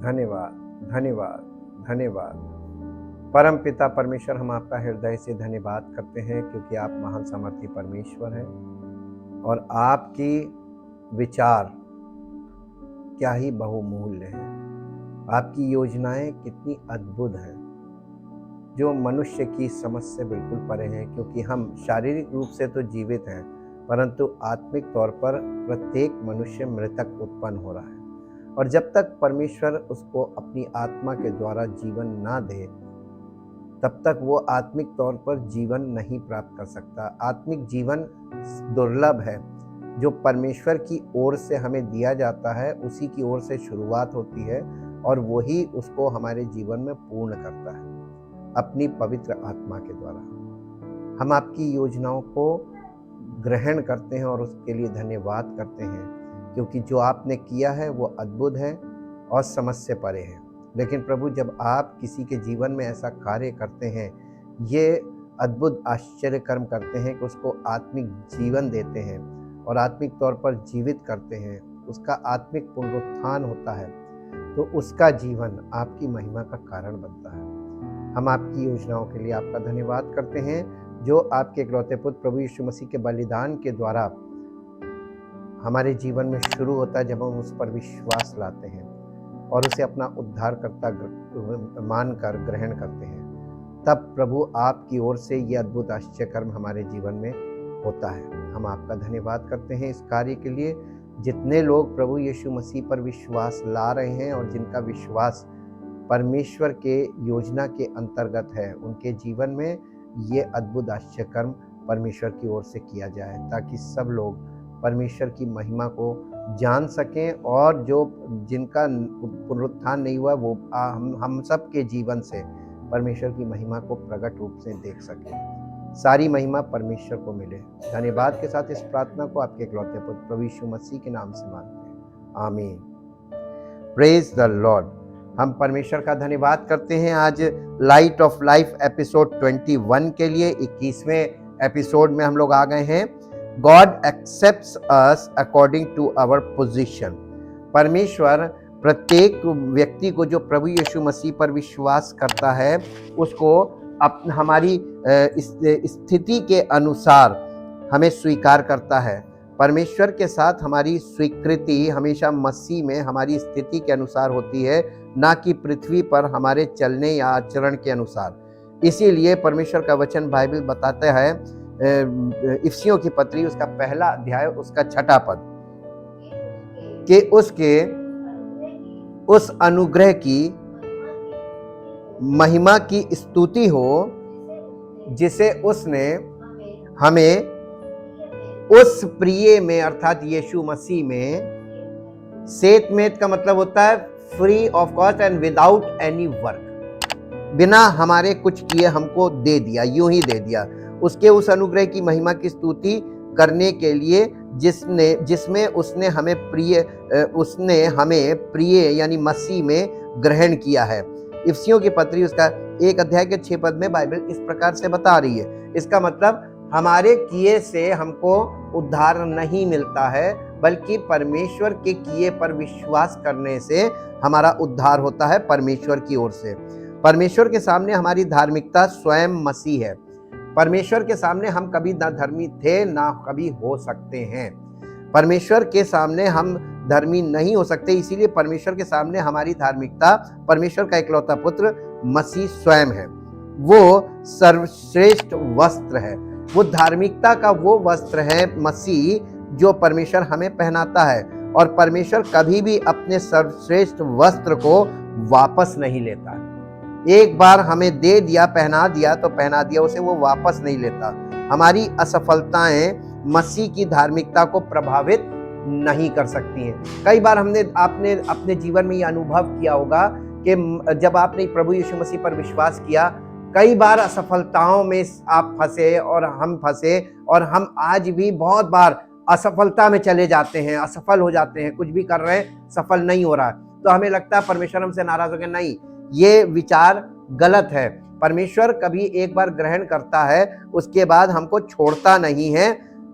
धन्यवाद, धन्यवाद, धन्यवाद। परम पिता परमेश्वर, हम आपका हृदय से धन्यवाद करते हैं क्योंकि आप महान सामर्थी परमेश्वर हैं और आपकी विचार क्या ही बहुमूल्य है। आपकी योजनाएं कितनी अद्भुत हैं जो मनुष्य की समझ से बिल्कुल परे हैं, क्योंकि हम शारीरिक रूप से तो जीवित हैं परंतु आत्मिक तौर पर प्रत्येक मनुष्य मृतक उत्पन्न हो रहा है। और जब तक परमेश्वर उसको अपनी आत्मा के द्वारा जीवन ना दे तब तक वो आत्मिक तौर पर जीवन नहीं प्राप्त कर सकता। आत्मिक जीवन दुर्लभ है, जो परमेश्वर की ओर से हमें दिया जाता है उसी की ओर से शुरुआत होती है और वही उसको हमारे जीवन में पूर्ण करता है अपनी पवित्र आत्मा के द्वारा। हम आपकी योजनाओं को ग्रहण करते हैं और उसके लिए धन्यवाद करते हैं, क्योंकि जो आपने किया है वो अद्भुत है और समझ से परे है। लेकिन प्रभु, जब आप किसी के जीवन में ऐसा कार्य करते हैं, ये अद्भुत आश्चर्य कर्म करते हैं कि उसको आत्मिक जीवन देते हैं और आत्मिक तौर पर जीवित करते हैं, उसका आत्मिक पुनरुत्थान होता है, तो उसका जीवन आपकी महिमा का कारण बनता है। हम आपकी योजनाओं के लिए आपका धन्यवाद करते हैं, जो आपके इकलौते पुत्र प्रभु यीशु मसीह के बलिदान के द्वारा हमारे जीवन में शुरू होता है। जब हम उस पर विश्वास लाते हैं और उसे अपना उद्धारकर्ता मानकर ग्रहण करते हैं, तब प्रभु आपकी ओर से ये अद्भुत आश्चर्य कर्म हमारे जीवन में होता है। हम आपका धन्यवाद करते हैं इस कार्य के लिए। जितने लोग प्रभु यीशु मसीह पर विश्वास ला रहे हैं और जिनका विश्वास परमेश्वर के योजना के अंतर्गत है, उनके जीवन में ये अद्भुत आश्चर्य कर्म परमेश्वर की ओर से किया जाए, ताकि सब लोग परमेश्वर की महिमा को जान सकें और जो जिनका पुनरुत्थान नहीं हुआ वो हम सब के जीवन से परमेश्वर की महिमा को प्रकट रूप से देख सकें। सारी महिमा परमेश्वर को मिले। धन्यवाद के साथ इस प्रार्थना को आपके इकलौते पुत्र प्रभु यीशु मसीह के नाम से मांगते हैं, आमीन। Praise the Lord. हम परमेश्वर का धन्यवाद करते हैं आज लाइट ऑफ लाइफ एपिसोड 21 के लिए। 21वें एपिसोड में हम लोग आ गए हैं। God accepts us according to our position। परमेश्वर प्रत्येक व्यक्ति को जो प्रभु यीशु मसीह पर विश्वास करता है उसको हमारी स्थिति के अनुसार हमें स्वीकार करता है। परमेश्वर के साथ हमारी स्वीकृति हमेशा मसीह में हमारी स्थिति के अनुसार होती है, ना कि पृथ्वी पर हमारे चलने या आचरण के अनुसार। इसीलिए परमेश्वर का वचन बाइबल बताता है, इफिसियों की पत्री उसका पहला अध्याय उसका 6वां पद, कि उसके उस अनुग्रह की महिमा की स्तुति हो जिसे उसने हमें उस प्रिय में अर्थात यीशु मसीह में, सेतमेत का मतलब होता है free of cost and without any work, बिना हमारे कुछ किए हमको दे दिया, यूं ही दे दिया। उसके उस अनुग्रह की महिमा की स्तुति करने के लिए जिसमें उसने हमें प्रिय यानी मसीह में ग्रहण किया है। इफिसियों की पत्री उसका 1 अध्याय के 6 पद में बाइबल इस प्रकार से बता रही है। इसका मतलब हमारे किए से हमको उद्धार नहीं मिलता है, बल्कि परमेश्वर के किए पर विश्वास करने से हमारा उद्धार होता है परमेश्वर की ओर से। परमेश्वर के सामने हमारी धार्मिकता स्वयं मसीह है। परमेश्वर के सामने हम कभी ना धर्मी थे ना कभी हो सकते हैं। परमेश्वर के सामने हम धर्मी नहीं हो सकते, इसीलिए परमेश्वर के सामने हमारी धार्मिकता परमेश्वर का इकलौता पुत्र मसीह स्वयं है। वो सर्वश्रेष्ठ वस्त्र है, वो धार्मिकता का वो वस्त्र है मसीह जो परमेश्वर हमें पहनाता है, और परमेश्वर कभी भी अपने सर्वश्रेष्ठ वस्त्र को वापस नहीं लेता। एक बार हमें दे दिया, पहना दिया तो पहना दिया, उसे वो वापस नहीं लेता। हमारी असफलताएं मसीह की धार्मिकता को प्रभावित नहीं कर सकती हैं। कई बार आपने अपने जीवन में ये अनुभव किया होगा कि जब आपने प्रभु यीशु मसीह पर विश्वास किया, कई बार असफलताओं में आप फंसे और हम फंसे, और हम आज भी बहुत बार असफलता में चले जाते हैं, असफल हो जाते हैं, कुछ भी कर रहे हैं सफल नहीं हो रहा है, तो हमें लगता है परमेश्वर हमसे नाराज हो गया। नहीं, ये विचार गलत है। परमेश्वर कभी एक बार ग्रहण करता है, उसके बाद हमको छोड़ता नहीं है।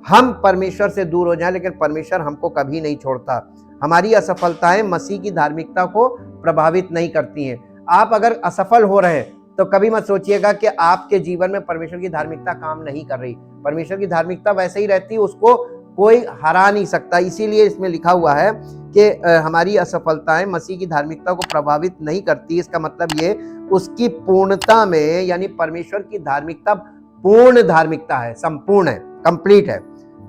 हम परमेश्वर से दूर हो जाएं, लेकिन परमेश्वर हमको कभी नहीं छोड़ता। हमारी असफलताएं मसीह की धार्मिकता को प्रभावित नहीं करती हैं। आप अगर असफल हो रहे हैं तो कभी मत सोचिएगा कि आपके जीवन में परमेश्वर की धार्मिकता काम नहीं कर रही। परमेश्वर की धार्मिकता वैसे ही रहती है, उसको कोई हरा नहीं सकता। इसीलिए इसमें लिखा हुआ है कि हमारी असफलताएं मसीह की धार्मिकता को प्रभावित नहीं करती। इसका मतलब ये उसकी पूर्णता में, यानी परमेश्वर की धार्मिकता पूर्ण धार्मिकता है, संपूर्ण है, कंप्लीट है,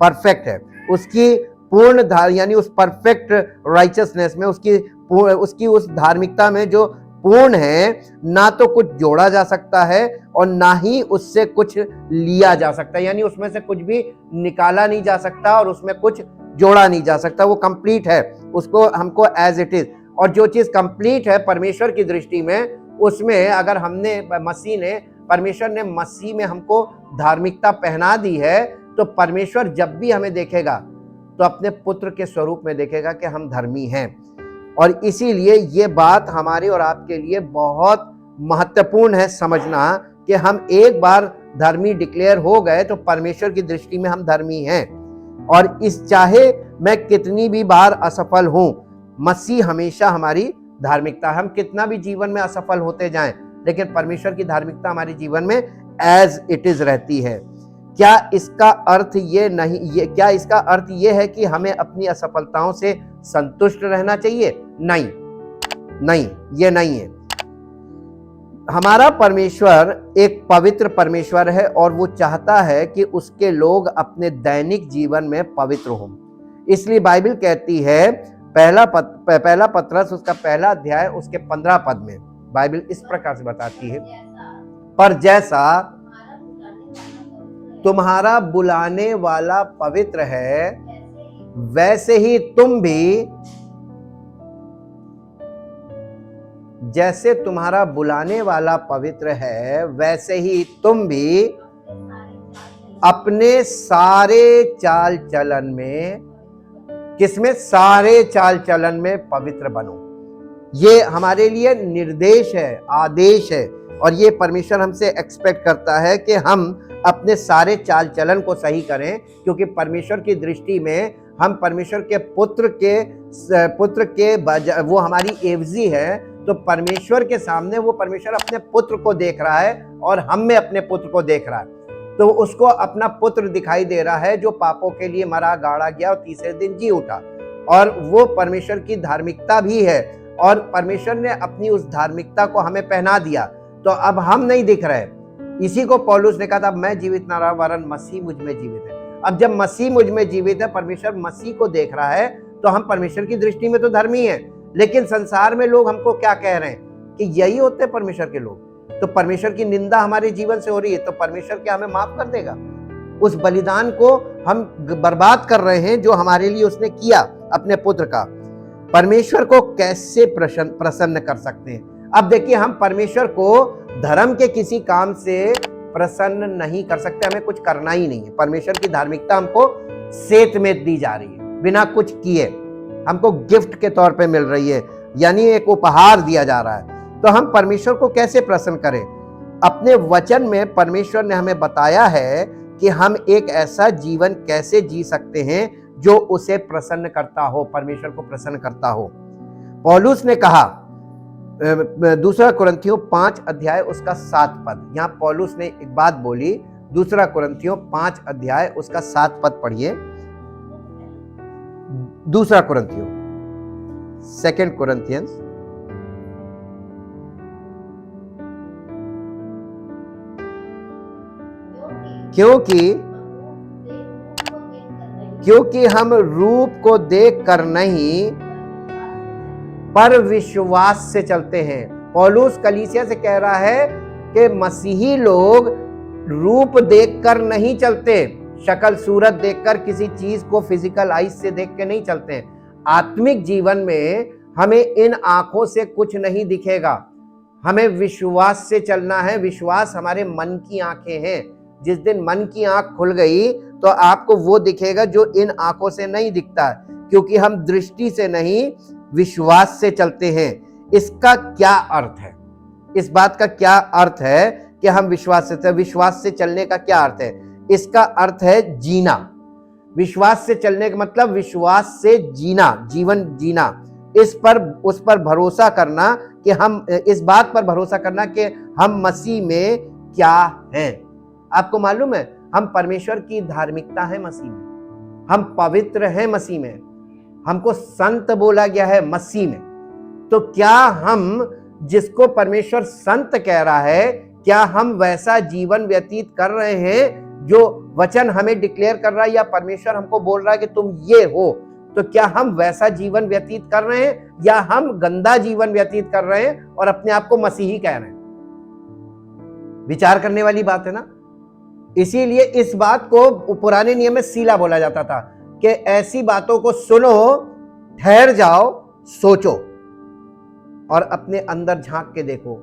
परफेक्ट है। उसकी पूर्ण यानी उस परफेक्ट राइचसनेस में, उसकी उस धार्मिकता में जो पूर्ण है, ना तो कुछ जोड़ा जा सकता है और ना ही उससे कुछ लिया जा सकता है। यानी उसमें से कुछ भी निकाला नहीं जा सकता और उसमें कुछ जोड़ा नहीं जा सकता। वो कंप्लीट है, उसको हमको एज इट इज। और जो चीज कंप्लीट है परमेश्वर की दृष्टि में, उसमें अगर परमेश्वर ने मसीह में हमको धार्मिकता पहना दी है, तो परमेश्वर जब भी हमें देखेगा तो अपने पुत्र के स्वरूप में देखेगा कि हम धर्मी हैं। और इसीलिए ये बात हमारे और आपके लिए बहुत महत्वपूर्ण है समझना कि हम एक बार धर्मी डिक्लेयर हो गए तो परमेश्वर की दृष्टि में हम धर्मी हैं। और इस चाहे मैं कितनी भी बार असफल हूं, मसीह हमेशा हमारी धार्मिकता। हम कितना भी जीवन में असफल होते जाएं, लेकिन परमेश्वर की धार्मिकता हमारे जीवन में एज इट इज रहती है। क्या इसका अर्थ ये है कि हमें अपनी असफलताओं से संतुष्ट रहना चाहिए? नहीं, ये नहीं है। हमारा परमेश्वर एक पवित्र परमेश्वर है और वो चाहता है कि उसके लोग अपने दैनिक जीवन में पवित्र हों। इसलिए बाइबल कहती है, पहला पत्रस उसका पहला अध्याय उसके 15 पद में बाइबल इस प्रकार से बताती है, पर जैसा तुम्हारा बुलाने वाला पवित्र है, वैसे ही तुम भी, जैसे तुम्हारा बुलाने वाला पवित्र है, वैसे ही तुम भी अपने सारे चाल चलन में, किसमें? सारे चाल चलन में पवित्र बनो। ये हमारे लिए निर्देश है, आदेश है, और ये परमेश्वर हमसे एक्सपेक्ट करता है कि हम अपने सारे चाल चलन को सही करें, क्योंकि परमेश्वर की दृष्टि में हम परमेश्वर के पुत्र के वो हमारी एवजी है। तो परमेश्वर के सामने वो परमेश्वर अपने पुत्र को देख रहा है और हम में अपने पुत्र को देख रहा है। तो उसको अपना पुत्र दिखाई दे रहा है जो पापों के लिए मरा, गाड़ा गया और तीसरे दिन जी उठा, और वो परमेश्वर की धार्मिकता भी है। और परमेश्वर ने अपनी उस धार्मिकता को हमें पहना दिया, तो अब हम नहीं दिख रहे। इसी को पौलुस ने कहा था, मैं जीवित ना रहा वरन मसीह मुझ में जीवित है। अब जब मसीह मुझ में जीवित है, परमेश्वर मसीह को देख रहा है, तो हम परमेश्वर की दृष्टि में तो धर्मी हैं। लेकिन संसार में लोग हमको क्या कह रहे हैं कि यही होते हैं परमेश्वर के लोग। तो परमेश्वर की निंदा हमारे जीवन से हो रही है, तो परमेश्वर क्या हमें माफ कर देगा? उस बलिदान को हम बर्बाद कर रहे हैं जो हमारे लिए उसने किया अपने पुत्र का। परमेश्वर को कैसे प्रसन्न कर सकते हैं? अब देखिए, हम परमेश्वर को धर्म के किसी काम से प्रसन्न नहीं कर सकते, हमें कुछ करना ही नहीं है। परमेश्वर की धार्मिकता हमको सेत में दी जा रही है, बिना कुछ किए हमको गिफ्ट के तौर पे मिल रही है, यानी एक उपहार दिया जा रहा है। तो हम परमेश्वर को कैसे प्रसन्न करें? अपने वचन में परमेश्वर ने हमें बताया है कि हम एक ऐसा जीवन कैसे जी सकते हैं जो उसे प्रसन्न करता हो, परमेश्वर को प्रसन्न करता हो। पौलुस ने कहा, दूसरा कुरिन्थियों 5 अध्याय उसका 7 पद, यहाँ पौलुस ने एक बात बोली। दूसरा कुरिन्थियों 5 अध्याय उसका 7 पद पढ़िए। दूसरा कुरिन्थियों, 2 Corinthians, क्योंकि हम रूप को देख कर नहीं पर विश्वास से चलते हैं। पौलुस कलीसिया से कह रहा है कि मसीही लोग रूप देखकर नहीं चलते, शक्ल सूरत देखकर, किसी चीज को फिजिकल आईज से देख के नहीं चलते। आत्मिक जीवन में हमें इन आंखों से कुछ नहीं दिखेगा, हमें विश्वास से चलना है। विश्वास हमारे मन की आंखें हैं। जिस दिन मन की आंख खुल गई तो आपको वो दिखेगा जो इन आंखों से नहीं दिखता, क्योंकि हम दृष्टि से नहीं विश्वास से चलते हैं। इसका क्या अर्थ है? इस बात का क्या अर्थ है कि हम विश्वास से चलने का क्या अर्थ है? इसका अर्थ है जीना। विश्वास से चलने का मतलब विश्वास से जीना, जीवन जीना, उस पर भरोसा करना कि हम इस बात पर भरोसा करना कि हम मसीह में क्या हैं। आपको मालूम है हम परमेश्वर की धार्मिकता है मसीह में, हम पवित्र हैं मसीह में, हमको संत बोला गया है मसीह में। तो क्या हम जिसको परमेश्वर संत कह रहा है, क्या हम वैसा जीवन व्यतीत कर रहे हैं जो वचन हमें डिक्लेयर कर रहा है, या परमेश्वर हमको बोल रहा है कि तुम ये हो, तो क्या हम वैसा जीवन व्यतीत कर रहे हैं या हम गंदा जीवन व्यतीत कर रहे हैं और अपने आप को मसीही कह रहे हैं? विचार करने वाली बात है ना। इसीलिए इस बात को पुराने नियम में सीला बोला जाता था कि ऐसी बातों को सुनो, ठहर जाओ, सोचो और अपने अंदर झांक के देखो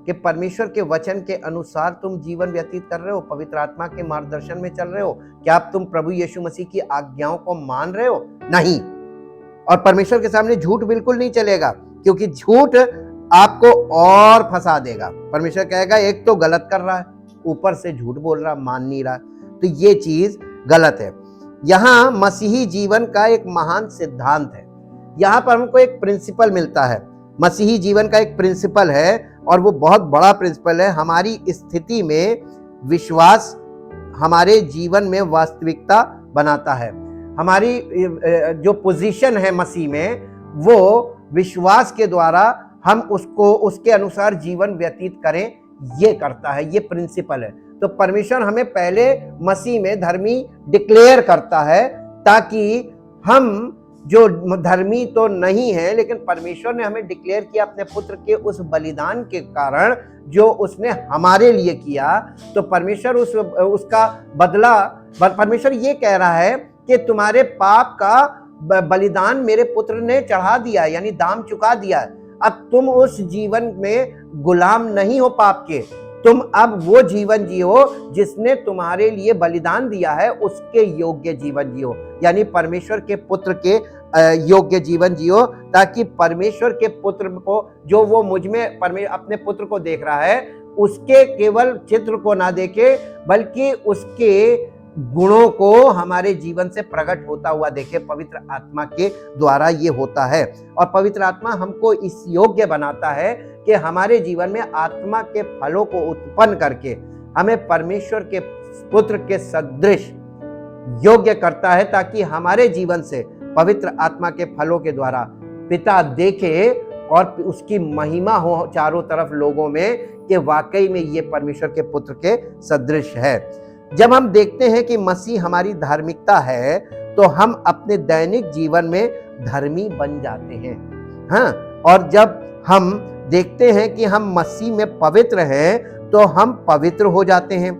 कि परमेश्वर के वचन के अनुसार तुम जीवन व्यतीत कर रहे हो, पवित्र आत्मा के मार्गदर्शन में चल रहे हो, क्या तुम प्रभु यीशु मसीह की आज्ञाओं को मान रहे हो? नहीं। और परमेश्वर के सामने झूठ बिल्कुल नहीं चलेगा, क्योंकि झूठ आपको और फंसा देगा। परमेश्वर कहेगा एक तो गलत कर रहा है, ऊपर से झूठ बोल रहा, मान नहीं रहा, तो ये चीज गलत है। यहां मसीही जीवन का एक महान सिद्धांत है। यहां पर हमको एक प्रिंसिपल मिलता है, मसीही जीवन का एक प्रिंसिपल है, और वो बहुत बड़ा प्रिंसिपल है। हमारी स्थिति में विश्वास हमारे जीवन में वास्तविकता बनाता है। हमारी जो पोजीशन है मसीह में, वो विश्वास के द्वारा हम उसको उसके अनुसार जीवन व्यतीत करें, ये करता है, ये प्रिंसिपल है। तो परमेश्वर हमें पहले मसीह में धर्मी डिक्लेयर करता है, ताकि हम जो धर्मी तो नहीं है, लेकिन परमेश्वर ने हमें डिक्लेयर किया अपने पुत्र के उस बलिदान के कारण जो उसने हमारे लिए किया। तो परमेश्वर उसका बदला, परमेश्वर ये कह रहा है कि तुम्हारे पाप का बलिदान मेरे पुत्र ने चढ़ा दिया, यानी दाम चुका दिया। अब तुम उस जीवन में गुलाम नहीं हो पाप के, तुम अब वो जीवन जियो जिसने तुम्हारे लिए बलिदान दिया है, उसके योग्य जीवन जियो, यानी परमेश्वर के पुत्र के योग्य जीवन जियो, ताकि परमेश्वर के पुत्र को, जो वो मुझ में अपने पुत्र को देख रहा है, उसके केवल चित्र को ना देखे, बल्कि उसके गुणों को हमारे जीवन से प्रकट होता हुआ देखे। पवित्र आत्मा के द्वारा ये होता है, और पवित्र आत्मा हमको इस योग्य बनाता है कि हमारे जीवन में आत्मा के फलों को उत्पन्न करके हमें परमेश्वर के पुत्र के सदृश योग्य करता है, ताकि हमारे जीवन से पवित्र आत्मा के फलों के द्वारा पिता देखे और उसकी महिमा हो चारों तरफ लोगों में कि वाकई में ये परमेश्वर के पुत्र के सदृश है। जब हम देखते हैं कि मसीह हमारी धार्मिकता है, तो हम अपने दैनिक जीवन में धर्मी बन जाते हैं। हाँ, और जब हम देखते हैं कि हम मसीह में पवित्र हैं, तो हम पवित्र हो जाते हैं।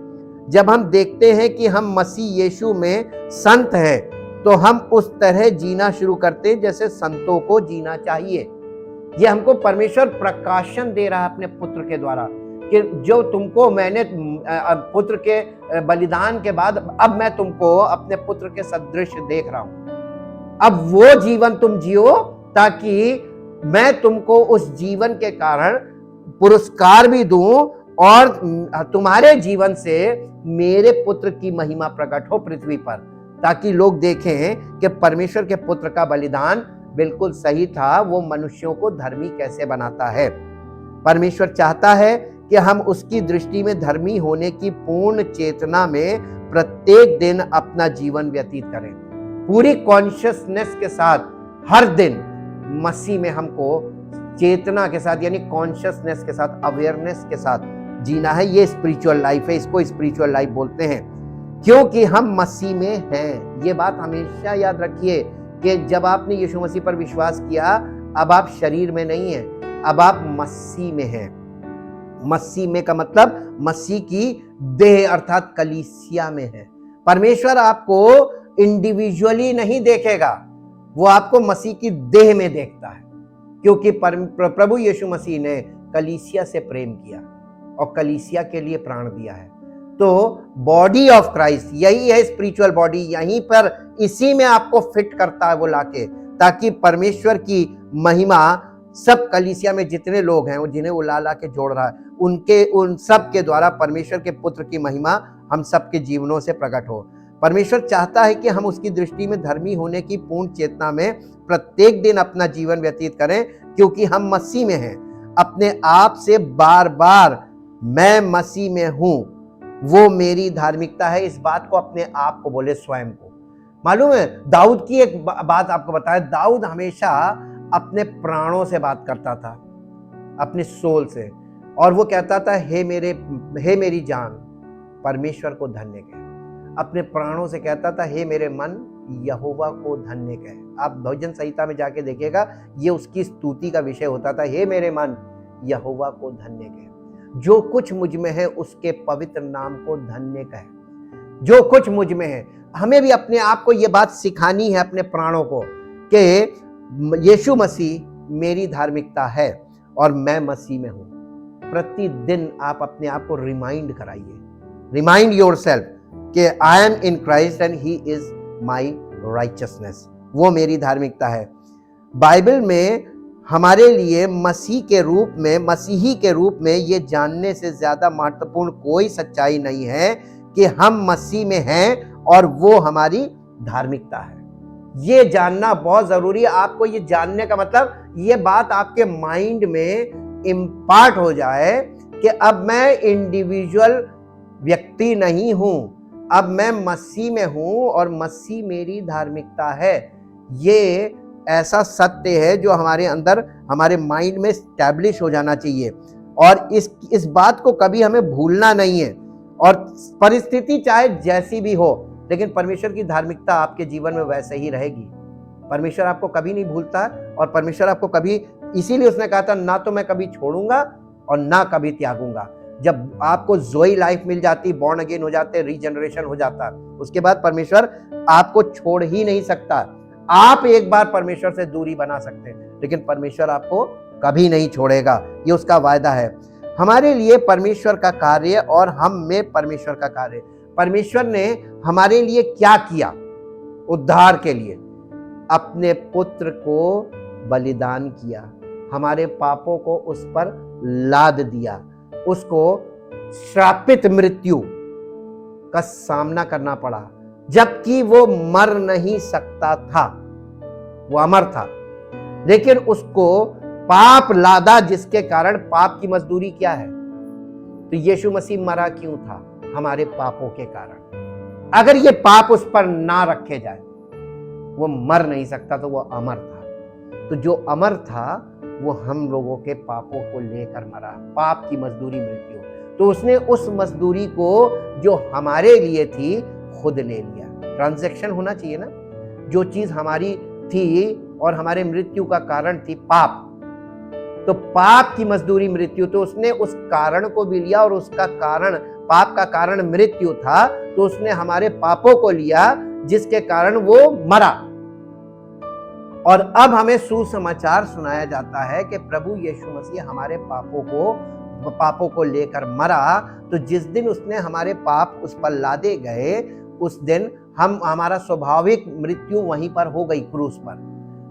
जब हम देखते हैं कि हम मसीह यीशु में संत हैं, तो हम उस तरह जीना शुरू करते हैं जैसे संतों को जीना चाहिए। ये हमको परमेश्वर प्रकाशन दे रहा है अपने पुत्र के द्वारा, कि जो तुमको मैंने पुत्र के बलिदान के बाद अब मैं तुमको अपने पुत्र के सदृश देख रहा हूं। अब वो जीवन तुम जियो, ताकि मैं तुमको उस जीवन के कारण पुरस्कार भी दूं, और तुम्हारे जीवन से मेरे पुत्र की महिमा प्रकट हो पृथ्वी पर, ताकि लोग देखें कि परमेश्वर के पुत्र का बलिदान बिल्कुल सही था, वो मनुष्यों को धर्मी कैसे बनाता है। परमेश्वर चाहता है कि हम उसकी दृष्टि में धर्मी होने की पूर्ण चेतना में प्रत्येक दिन अपना जीवन व्यतीत करें, पूरी कॉन्शियसनेस के साथ। हर दिन मसीह में हमको चेतना के साथ, यानी कॉन्शियसनेस के साथ, अवेयरनेस के साथ जीना है। ये स्पिरिचुअल लाइफ है, इसको स्पिरिचुअल लाइफ बोलते हैं, क्योंकि हम मसीह में हैं। ये बात हमेशा याद रखिए कि जब आपने यीशु मसीह पर विश्वास किया, अब आप शरीर में नहीं हैं, अब आप मसीह में हैं। मसीह में का मतलब मसीह की देह अर्थात कलीसिया में है। परमेश्वर आपको इंडिविजुअली नहीं देखेगा, वो आपको मसीह की देह में देखता है, क्योंकि प्रभु यीशु मसीह ने कलीसिया से प्रेम किया और कलीसिया के लिए प्राण दिया है। तो बॉडी ऑफ क्राइस्ट यही है, स्पिरिचुअल बॉडी, यहीं पर इसी में आपको फिट करता है वो लाके, ताकि परमेश्वर की महिमा सब कलीसिया में जितने लोग हैं, वो जिन्हें वो ला के जोड़ रहा है, उन सब के द्वारा परमेश्वर के पुत्र की महिमा हम सब के जीवनों से प्रकट हो। परमेश्वर चाहता है कि हम उसकी दृष्टि में धर्मी होने की पूर्ण चेतना में प्रत्येक दिन अपना जीवन व्यतीत करें, क्योंकि हम मसीह में हैं। अपने आप से बार बार मैं मसीह में हूं, वो मेरी धार्मिकता है, इस बात को अपने आप को बोले, स्वयं को। मालूम है, दाऊद की एक बात आपको बताया, दाऊद हमेशा अपने प्राणों से बात करता था, अपने सोल से, और वो कहता था, हे मेरी जान परमेश्वर को धन्य कहे। अपने प्राणों से कहता था, हे मेरे मन यहोवा को धन्य कहे। आप भजन संहिता में जाके देखिएगा, ये उसकी स्तुति का विषय होता था, हे मेरे मन यहोवा को धन्य कहे। जो कुछ मुझ में है उसके पवित्र नाम को धन्य कहे। जो कुछ मुझ में है, हमें भी अपने आप को ये बात सिखानी है, अपने प्राणों को, कि यीशु मसीह मेरी धार्मिकता है और मैं मसीह में हूं। प्रतिदिन आप अपने आप को रिमाइंड कराइए, रिमाइंड योरसेल्फ कि I am in Christ and he is my righteousness, वो मेरी धार्मिकता है। बाइबल में हमारे लिए मसीही के रूप में ये जानने से ज्यादा महत्वपूर्ण कोई सच्चाई नहीं है कि हम मसीह में हैं और वो हमारी धार्मिकता है। ये जानना बहुत जरूरी है। आपको ये जानने का मतलब, ये बात आपके माइंड में इम्पार्ट हो जाए कि अब मैं इंडिविजुअल व्यक्ति नहीं हूं, अब मैं मसीह में हूं और मसीह मेरी धार्मिकता है। ये ऐसा सत्य है जो हमारे अंदर, हमारे माइंड में स्टैब्लिश हो जाना चाहिए, और इस बात को कभी हमें भूलना नहीं है। और परिस्थिति चाहे जैसी भी हो, लेकिन परमेश्वर की धार्मिकता आपके जीवन में वैसे ही रहेगी। परमेश्वर आपको कभी नहीं भूलता, और परमेश्वर आपको कभी, इसीलिए उसने कहा था, ना तो मैं कभी छोड़ूंगा और ना कभी त्यागूंगा। जब आपको जोई लाइफ मिल जाती, बॉर्न अगेन हो जाते, रीजनरेशन हो जाता, उसके बाद परमेश्वर आपको छोड़ ही नहीं सकता। आप एक बार परमेश्वर से दूरी बना सकते हैं, लेकिन परमेश्वर आपको कभी नहीं छोड़ेगा, ये उसका वायदा है। हमारे लिए परमेश्वर का कार्य और हम में परमेश्वर का कार्य। परमेश्वर ने हमारे लिए क्या किया? उद्धार के लिए अपने पुत्र को बलिदान किया, हमारे पापों को उस पर लाद दिया, उसको श्रापित मृत्यु का सामना करना पड़ा, जबकि वो मर नहीं सकता था, वो अमर था, लेकिन उसको पाप लादा, जिसके कारण पाप की मजदूरी क्या है? तो यीशु मसीह मरा क्यों था? हमारे पापों के कारण। अगर ये पाप उस पर ना रखे जाए, वो मर नहीं सकता, तो वो अमर था। तो जो अमर था वो हम लोगों के पापों को लेकर मरा, पाप की मजदूरी मृत्यु। तो उसने उस मजदूरी को जो हमारे लिए थी खुद ले लिया। ट्रांजैक्शन होना चाहिए ना, जो चीज हमारी थी और हमारे मृत्यु का कारण थी पाप, तो पाप की मजदूरी मृत्यु, तो उसने उस कारण को भी लिया, और उसका कारण, पाप का कारण मृत्यु था, तो उसने हमारे पापों को लिया, जिसके कारण वो मरा। और अब हमें सुसमाचार सुनाया जाता है कि प्रभु यीशु मसीह हमारे पापों को लेकर मरा। तो जिस दिन उसने हमारे पाप उस पर लादे गए, उस दिन हमारा स्वाभाविक मृत्यु वहीं पर हो गई, क्रूस पर।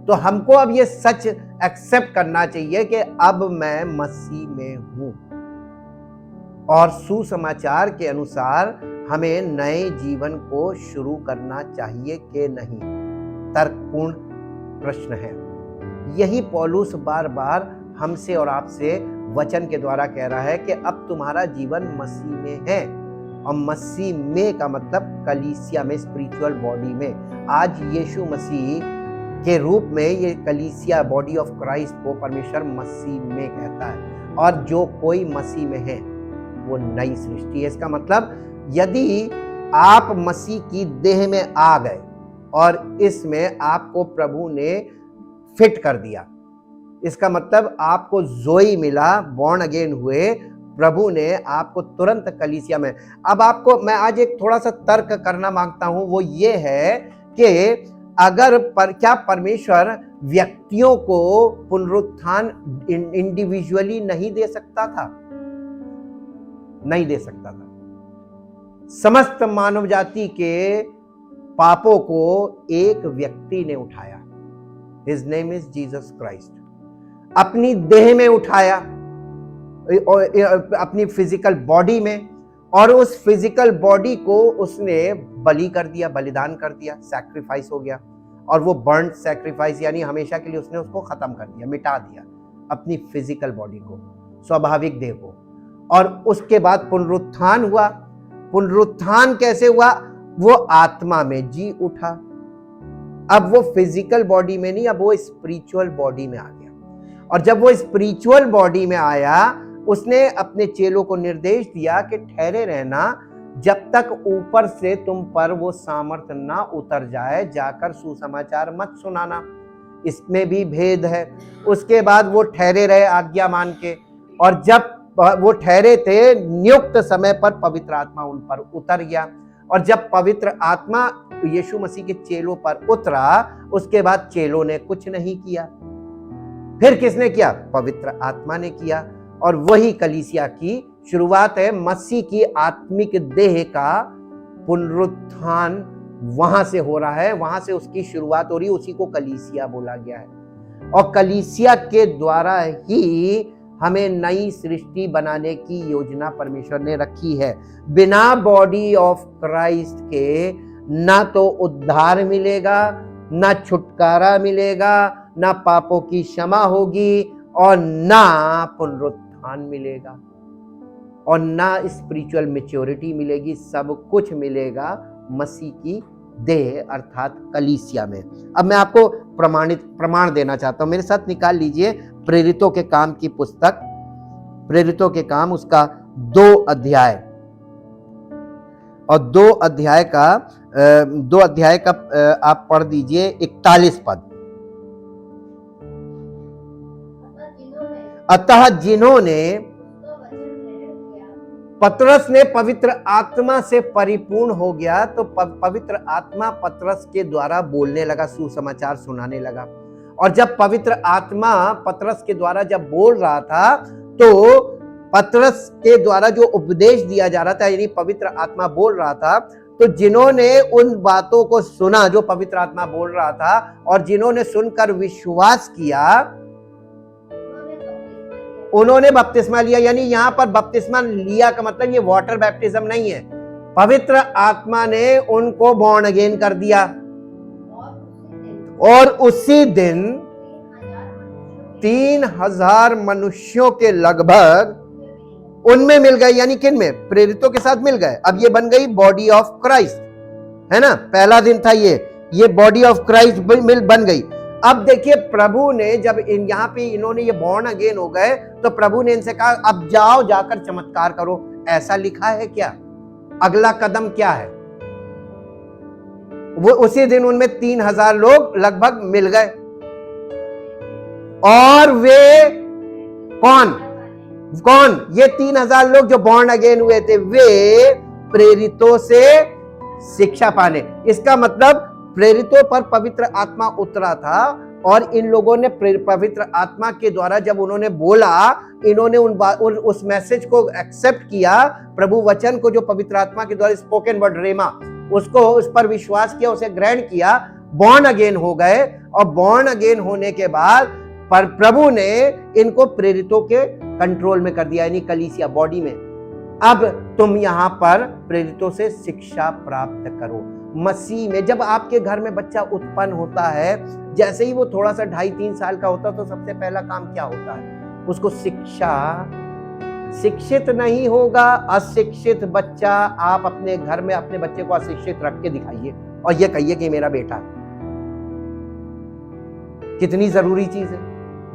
तो हमको अब ये सच एक्सेप्ट करना चाहिए कि अब मैं मसीह में हूं, और सुसमाचार के अनुसार हमें नए जीवन को शुरू करना चाहिए कि नहीं, तर्कपूर्ण प्रश्न है। यही पौलुस बार बार हमसे और आपसे वचन के द्वारा कह रहा है कि अब तुम्हारा जीवन मसीह में है, और मसीह में का मतलब कलीसिया में, स्पिरिचुअल बॉडी में। आज यीशु मसीह के रूप में ये कलीसिया, बॉडी ऑफ क्राइस्ट को परमेश्वर मसीह में कहता है, और जो कोई मसीह में है वो नई सृष्टि है। इसका मतलब यदि आप मसीह की देह में आ गए और इसमें आपको प्रभु ने फिट कर दिया, इसका मतलब आपको जोई मिला, बॉर्न अगेन हुए, प्रभु ने आपको तुरंत कलीसिया में। अब आपको मैं आज एक थोड़ा सा तर्क करना मांगता हूं, वो ये है कि क्या परमेश्वर व्यक्तियों को पुनरुत्थान इंडिविजुअली नहीं दे सकता था? नहीं दे सकता था। समस्त मानव जाति के पापों को एक व्यक्ति ने उठाया, his name is Jesus Christ. अपनी देह में उठाया, अपनी फिजिकल बॉडी में, और उस फिजिकल बॉडी को उसने बलि कर दिया, बलिदान कर दिया, सैक्रिफाइस हो गया, और वो बर्न सैक्रिफाइस यानी हमेशा के लिए उसने उसको खत्म कर दिया, मिटा दिया अपनी फिजिकल बॉडी को, स्वाभाविक देह को। और उसके बाद पुनरुत्थान हुआ। पुनरुत्थान कैसे हुआ? वो आत्मा में जी उठा। अब वो फिजिकल बॉडी में नहीं, अब वो स्पिरिचुअल बॉडी में आ गया। और जब वो स्पिरिचुअल बॉडी में आया, उसने अपने चेलों को निर्देश दिया कि ठहरे रहना जब तक ऊपर से तुम पर वो सामर्थ्य ना उतर जाए, जाकर सुसमाचार मत सुनाना। इसमें भी भेद है। उसके बाद वो ठहरे रहे आज्ञा मान के, और जब वो ठहरे थे नियुक्त समय पर पवित्र आत्मा उन पर उतर गया। और जब पवित्र आत्मा यीशु मसीह के चेलों पर उतरा, उसके बाद चेलों ने कुछ नहीं किया। फिर किसने किया? पवित्र आत्मा ने किया। और वही कलीसिया की शुरुआत है। मसीह की आत्मिक देह का पुनरुत्थान वहां से हो रहा है, वहां से उसकी शुरुआत हो रही है। उसी को कलीसिया बोला गया है। और कलीसिया के द्वारा ही हमें नई सृष्टि बनाने की योजना परमेश्वर ने रखी है। बिना बॉडी ऑफ क्राइस्ट के ना तो उद्धार मिलेगा, ना छुटकारा मिलेगा, ना पापों की क्षमा होगी, और ना पुनरुत्थान मिलेगा, और ना स्पिरिचुअल मैच्योरिटी मिलेगी। सब कुछ मिलेगा मसीह की देह अर्थात कलीसिया में। अब मैं आपको प्रमाण देना चाहता हूं। मेरे साथ निकाल लीजिए प्रेरितों के काम की पुस्तक, प्रेरितों के काम, उसका 2 अध्याय, और 2 अध्याय का आप पढ़ दीजिए 41 पद। अतः जिन्होंने, पतरस ने पवित्र आत्मा से परिपूर्ण हो गया, तो पवित्र आत्मा पतरस के द्वारा बोलने लगा, सुसमाचार सुनाने लगा। और जब पवित्र आत्मा पतरस के द्वारा जब बोल रहा था, तो पतरस के द्वारा जो उपदेश दिया जा रहा था, यानी पवित्र आत्मा बोल रहा था, तो जिन्होंने उन बातों को सुना जो पवित्र आत्मा बोल रहा था, और जिन्होंने सुनकर विश्वास किया, उन्होंने बपतिस्मा लिया। यानी यहां पर बपतिस्मा लिया का मतलब ये वाटर बैप्टिज्म नहीं है। पवित्र आत्मा ने उनको बॉर्न अगेन कर दिया, और उसी दिन 3000 मनुष्यों के लगभग उनमें मिल गए। यानी किन में? प्रेरितों के साथ मिल गए। अब ये बन गई बॉडी ऑफ क्राइस्ट, है ना। पहला दिन था ये बॉडी ऑफ क्राइस्ट बन गई। अब देखिए, प्रभु ने जब यहाँ पे इन्होंने ये बॉर्न अगेन हो गए, तो प्रभु ने इनसे कहा अब जाओ, जाकर चमत्कार करो। ऐसा लिखा है क्या? अगला कदम क्या है? वो उसी दिन उनमें 3000 लोग लगभग मिल गए। और वे कौन? ये 3000 लोग जो बॉर्न अगेन हुए थे, वे प्रेरितों से शिक्षा पाने। इसका मतलब प्रेरितों पर पवित्र आत्मा उतरा था, और इन लोगों ने पवित्र आत्मा के द्वारा जब उन्होंने बोला, इन्होंने उस मैसेज को एक्सेप्ट किया, प्रभु वचन को जो पवित्र आत्मा के द्वारा स्पोकन वर्ड रेमा, उसको उस पर विश्वास किया, उसे ग्रहण किया, बॉर्न अगेन हो गए। और बॉर्न अगेन होने के बाद पर प्रभु ने इनको प्रेरितों के कंट्रोल में कर दिया, यानी कलीसिया बॉडी में। अब तुम यहां पर प्रेरितों से शिक्षा प्राप्त करो। मसीह में जब आपके घर में बच्चा उत्पन्न होता है, जैसे ही वो थोड़ा सा 2.5-3 साल का होता है, तो सबसे पहला काम क्या होता है? उसको शिक्षा। शिक्षित नहीं होगा अशिक्षित बच्चा। आप अपने घर में अपने बच्चे को अशिक्षित रख के दिखाइए और ये कहिए कि मेरा बेटा। कितनी जरूरी चीज है।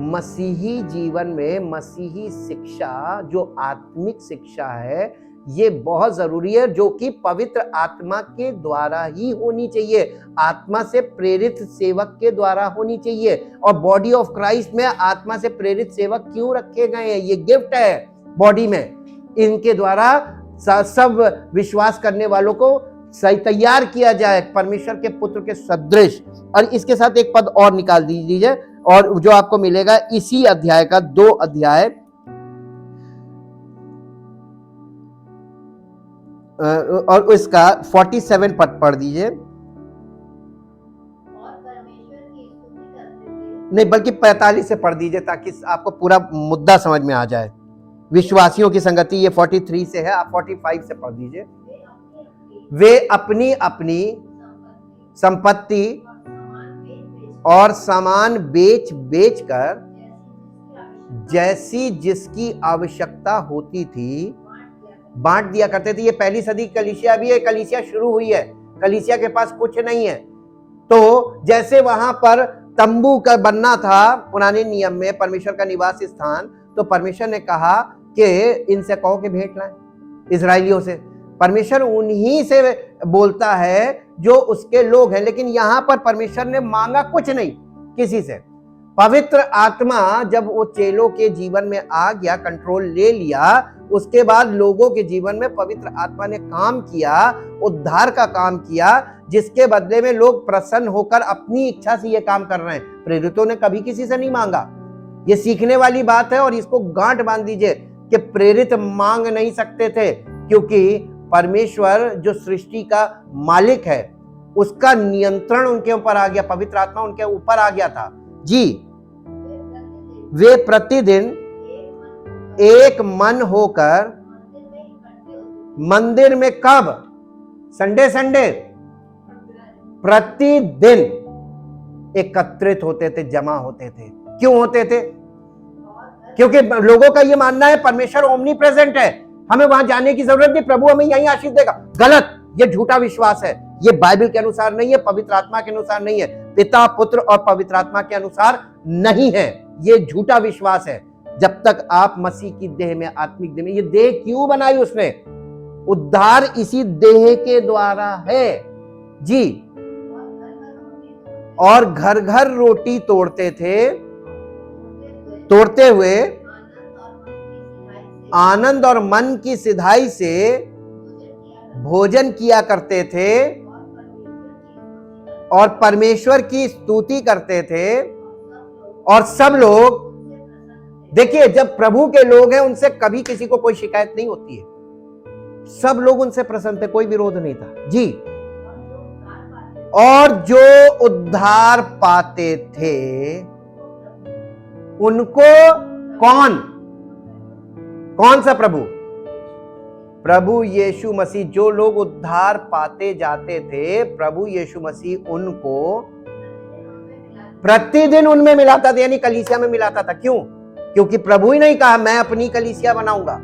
मसीही जीवन में मसीही शिक्षा, जो आत्मिक शिक्षा है, ये बहुत जरूरी है, जो कि पवित्र आत्मा के द्वारा ही होनी चाहिए, आत्मा से प्रेरित सेवक के द्वारा होनी चाहिए। और बॉडी ऑफ क्राइस्ट में आत्मा से प्रेरित सेवक क्यों रखे गए हैं? ये गिफ्ट है बॉडी में। इनके द्वारा सब विश्वास करने वालों को सही तैयार किया जाए परमेश्वर के पुत्र के सदृश। और इसके साथ एक पद और निकाल दीजिए, और जो आपको मिलेगा इसी अध्याय का 2 अध्याय और इसका 47 पद पढ़ दीजिए। नहीं, बल्कि 45 से पढ़ दीजिए, ताकि आपको पूरा मुद्दा समझ में आ जाए। विश्वासियों की संगति, ये 43 से है, आप 45 से पढ़ दीजिए। वे अपनी अपनी संपत्ति और सामान बेच बेच कर जैसी जिसकी आवश्यकता होती थी बांट दिया करते थे। ये पहली सदी की कलीसिया भी है, कलीसिया शुरू हुई है, कलीसिया के पास कुछ नहीं है। तो जैसे वहां पर तंबू का बनना था पुराने नियम में, परमेश्वर का निवास स्थान, तो परमेश्वर ने कहा कि इनसे कहो कि भेंट लाएं, इजराइलियों से। परमेश्वर उन्हीं से बोलता है जो उसके लोग हैं, लेकिन यहां पर परमेश्वर ने मांगा कुछ नहीं किसी से। पवित्र आत्मा जब वो चेलों के जीवन में आ गया, कंट्रोल ले लिया, उसके बाद लोगों के जीवन में पवित्र आत्मा ने काम किया, उद्धार का काम किया, जिसके बदले में लोग प्रसन्न होकर अपनी इच्छा से ये काम कर रहे हैं। प्रेरितों ने कभी किसी से नहीं मांगा। ये सीखने वाली बात है और इसको गांठ बांध दीजिए कि प्रेरित मांग नहीं सकते थे, क्योंकि परमेश्वर जो सृष्टि का मालिक है उसका नियंत्रण उनके ऊपर आ गया, पवित्र आत्मा उनके ऊपर आ गया था जी। वे प्रतिदिन एक मन होकर मंदिर में, कब? संडे संडे, प्रतिदिन एकत्रित होते थे, जमा होते थे। क्यों होते थे? क्योंकि लोगों का यह मानना है परमेश्वर ओमनी प्रेजेंट है, हमें वहां जाने की जरूरत नहीं, प्रभु हमें यहीं आशीष देगा। गलत, ये झूठा विश्वास है, ये बाइबल के अनुसार नहीं है, पवित्र आत्मा के अनुसार नहीं है, पिता पुत्र और पवित्र आत्मा के अनुसार नहीं है, ये झूठा विश्वास है। जब तक आप मसीह की देह में, आत्मिक देह में, ये देह क्यों बनाई उसने? उद्धार इसी देह के द्वारा है जी। और घर घर रोटी तोड़ते थे, तोड़ते हुए आनंद और मन की सिधाई से भोजन किया करते थे और परमेश्वर की स्तुति करते थे। और सब लोग, देखिए, जब प्रभु के लोग हैं उनसे कभी किसी को कोई शिकायत नहीं होती है, सब लोग उनसे प्रसन्न थे, कोई विरोध नहीं था जी। और जो उद्धार पाते थे उनको कौन सा प्रभु? प्रभु यीशु मसीह। जो लोग उद्धार पाते जाते थे, प्रभु यीशु मसीह उनको प्रतिदिन उनमें मिलाता था, यानी कलीसिया में मिलाता था। क्यों? क्योंकि प्रभु ही नहीं कहा मैं अपनी कलीसिया बनाऊंगा।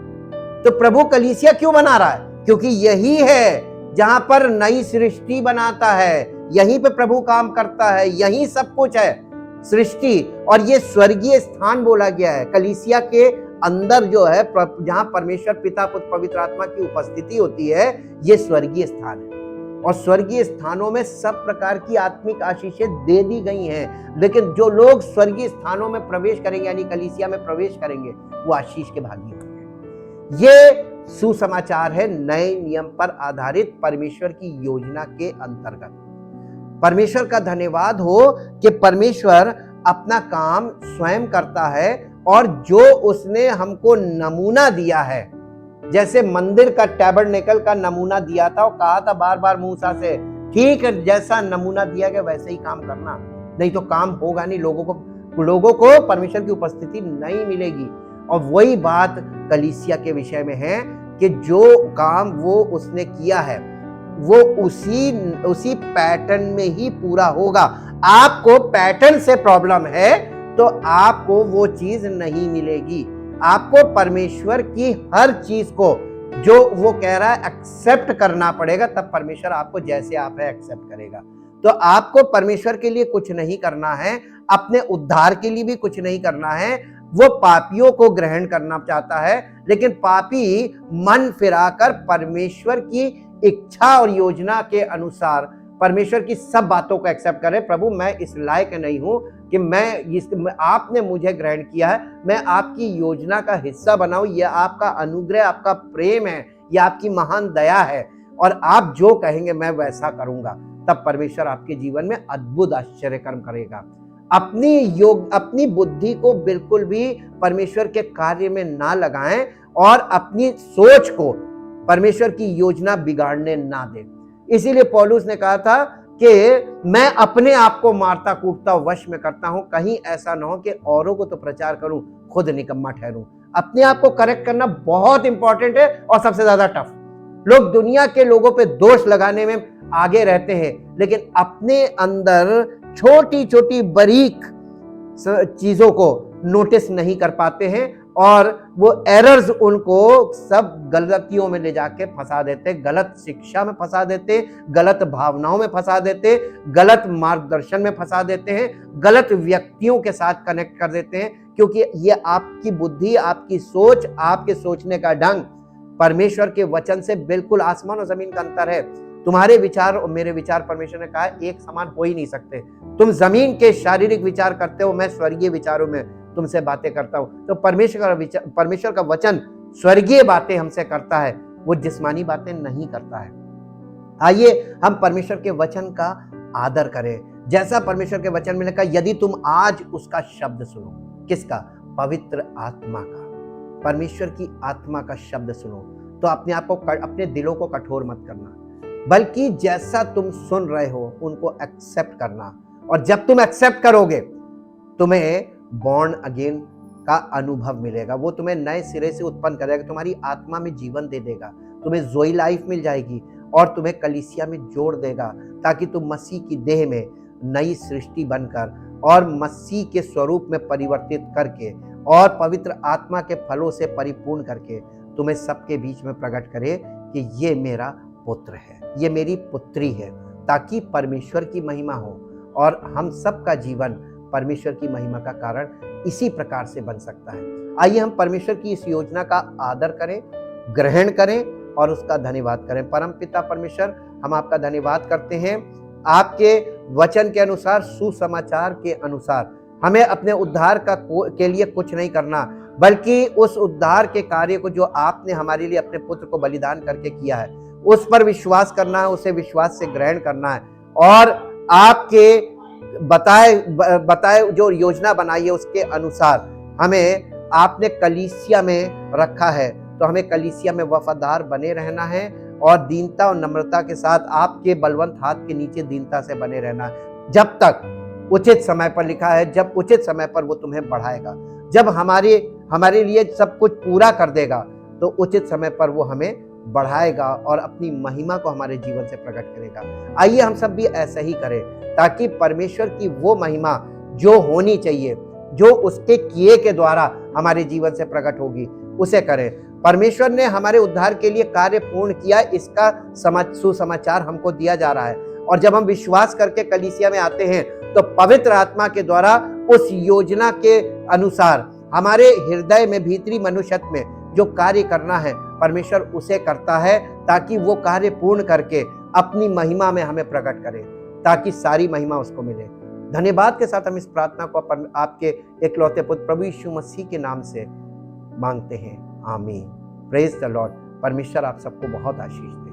तो प्रभु कलीसिया क्यों बना रहा है? क्योंकि यही है जहां पर नई सृष्टि बनाता है, यहीं पे प्रभु काम करता है, यहीं सब कुछ है सृष्टि। और ये स्वर्गीय स्थान बोला गया है कलीसिया के अंदर, जो है जहां परमेश्वर पिता पुत्र पवित्र आत्मा की उपस्थिति होती है, ये स्वर्गीय स्थान है। और स्वर्गीय स्थानों में सब प्रकार की आत्मिक आशीषें दे दी गई हैं, लेकिन जो लोग स्वर्गीय स्थानों में प्रवेश करेंगे, यानी कलीसिया में प्रवेश करेंगे, वो आशीष के भागी होंगे। ये सुसमाचार है नए नियम पर आधारित परमेश्वर की योजना के अंतर्गत। परमेश्वर का धन्यवाद हो कि परमेश्वर अपना काम स्वयं करता है, और जो उसने हमको नमूना दिया है, जैसे मंदिर का टैबरनेकल का नमूना दिया था, और कहा था बार बार मूसा से, ठीक है जैसा नमूना दिया गया वैसे ही काम करना, नहीं तो काम होगा नहीं, लोगों को परमेश्वर की उपस्थिति नहीं मिलेगी। और वही बात कलीसिया के विषय में है कि जो काम वो उसने किया है वो उसी पैटर्न में ही पूरा होगा। आपको पैटर्न से प्रॉब्लम है तो आपको वो चीज नहीं मिलेगी। आपको परमेश्वर की हर चीज को जो वो कह रहा है एक्सेप्ट करना पड़ेगा, तब परमेश्वर आपको जैसे आप है एक्सेप्ट करेगा। तो आपको परमेश्वर के लिए कुछ नहीं करना है, अपने उद्धार के लिए भी कुछ नहीं करना है। वो पापियों को ग्रहण करना चाहता है, लेकिन पापी मन फिराकर परमेश्वर की इच्छा और योजना के अनुसार परमेश्वर की सब बातों को एक्सेप्ट करे। प्रभु मैं इस लायक नहीं हूं कि आपने मुझे ग्रहण किया है, मैं आपकी योजना का हिस्सा बनाऊं। यह आपका अनुग्रह, आपका प्रेम है, यह आपकी महान दया है, और आप जो कहेंगे मैं वैसा करूंगा। तब परमेश्वर आपके जीवन में अद्भुत आश्चर्य कर्म करेगा। अपनी बुद्धि को बिल्कुल भी परमेश्वर के कार्य में ना लगाएं, और अपनी सोच को परमेश्वर की योजना बिगाड़ने ना दें। इसीलिए पौलुस ने कहा था कि मैं अपने आप को मारता कूटता वश में करता हूं, कहीं ऐसा ना हो कि औरों को तो प्रचार करूं, खुद निकम्मा ठहरूं। अपने आप को करेक्ट करना बहुत इंपॉर्टेंट है और सबसे ज्यादा टफ। लोग दुनिया के लोगों पे दोष लगाने में आगे रहते हैं, लेकिन अपने अंदर छोटी छोटी बारीक चीजों को नोटिस नहीं कर पाते हैं और वो एरर्स उनको सब गलतियों में ले जाके फंसा देते, गलत शिक्षा में फंसा देते, गलत भावनाओं में फंसा देते, गलत मार्गदर्शन में फंसा देते हैं, गलत व्यक्तियों के साथ कनेक्ट कर देते हैं, क्योंकि ये आपकी बुद्धि, आपकी सोच, आपके सोचने का ढंग परमेश्वर के वचन से बिल्कुल आसमान और जमीन का अंतर है। तुम्हारे विचार और मेरे विचार, परमेश्वर ने कहा, एक समान हो ही नहीं सकते। तुम जमीन के शारीरिक विचार करते हो, मैं स्वर्गीय विचारों में तुमसे बातें करता हूं। तो परमेश्वर का वचन स्वर्गीय बातें हमसे करता है, वो जिस्मानी बातें नहीं करता है। आइए हम परमेश्वर के वचन का आदर करें, जैसा परमेश्वर के वचन में लिखा, यदि तुम आज उसका शब्द सुनो। किसका? पवित्र आत्मा का, परमेश्वर की आत्मा का शब्द सुनो। तो अपने आप को, अपने दिलों को कठोर मत करना, बल्कि जैसा तुम सुन रहे हो उनको एक्सेप्ट करना। और जब तुम एक्सेप्ट करोगे, तुम्हें बॉर्न अगेन का अनुभव मिलेगा। वो तुम्हें नए सिरे से उत्पन्न करेगा, तुम्हारी आत्मा में जीवन दे देगा, तुम्हें जोई लाइफ मिल जाएगी और तुम्हें कलीसिया में जोड़ देगा, ताकि तुम मसीह की देह में नई सृष्टि बनकर और मसीह के स्वरूप में परिवर्तित करके और पवित्र आत्मा के फलों से परिपूर्ण करके तुम्हें सबके बीच में प्रकट करे कि ये मेरा पुत्र है, ये मेरी पुत्री है, ताकि परमेश्वर की महिमा हो और हम सबका जीवन परमेश्वर की महिमा का कारण इसी प्रकार से बन सकता है। आइए हम परमेश्वर की इस योजना का आदर करें, ग्रहण करें और उसका धन्यवाद करें। परम पिता परमेश्वर, हम आपका धन्यवाद करते हैं। आपके वचन के अनुसार, सुसमाचार के अनुसार हमें अपने उद्धार के लिए कुछ नहीं करना, बल्कि उस उद्धार के कार्य को जो आपने हमारे लिए अपने पुत्र को बलिदान करके किया है, उस पर विश्वास करना है, उसे विश्वास से ग्रहण करना है और आपके बताए जो योजना बनाई है उसके अनुसार हमें आपने कलीसिया में रखा है, तो हमें कलीसिया में वफादार बने रहना है और दीनता और नम्रता के साथ आपके बलवंत हाथ के नीचे दीनता से बने रहना है, जब तक उचित समय पर लिखा है, जब उचित समय पर वो तुम्हें बढ़ाएगा, जब हमारे लिए सब कुछ पूरा कर देगा, तो उचित समय पर वो हमें बढ़ाएगा और अपनी महिमा को हमारे जीवन से प्रकट करेगा। आइए हम सब भी ऐसा ही करें, ताकि परमेश्वर की वो महिमा जो होनी चाहिए, जो उसके किए के द्वारा हमारे जीवन से प्रकट होगी, उसे करें। परमेश्वर ने हमारे उद्धार के लिए कार्य पूर्ण किया, इसका सुसमाचार हमको दिया जा रहा है। और जब हम विश्वास करके कलीसिया में आते हैं, तो पवित्र आत्मा के द्वारा उस योजना के अनुसार हमारे हृदय में, भीतरी मनुष्यत्व में जो कार्य करना है, परमेश्वर उसे करता है, ताकि वो कार्य पूर्ण करके अपनी महिमा में हमें प्रकट करे, ताकि सारी महिमा उसको मिले। धन्यवाद के साथ हम इस प्रार्थना को आपके एकलौते पुत्र प्रभु यीशु मसीह के नाम से मांगते हैं, आमीन। Praise the Lord. परमेश्वर आप सबको बहुत आशीष दे।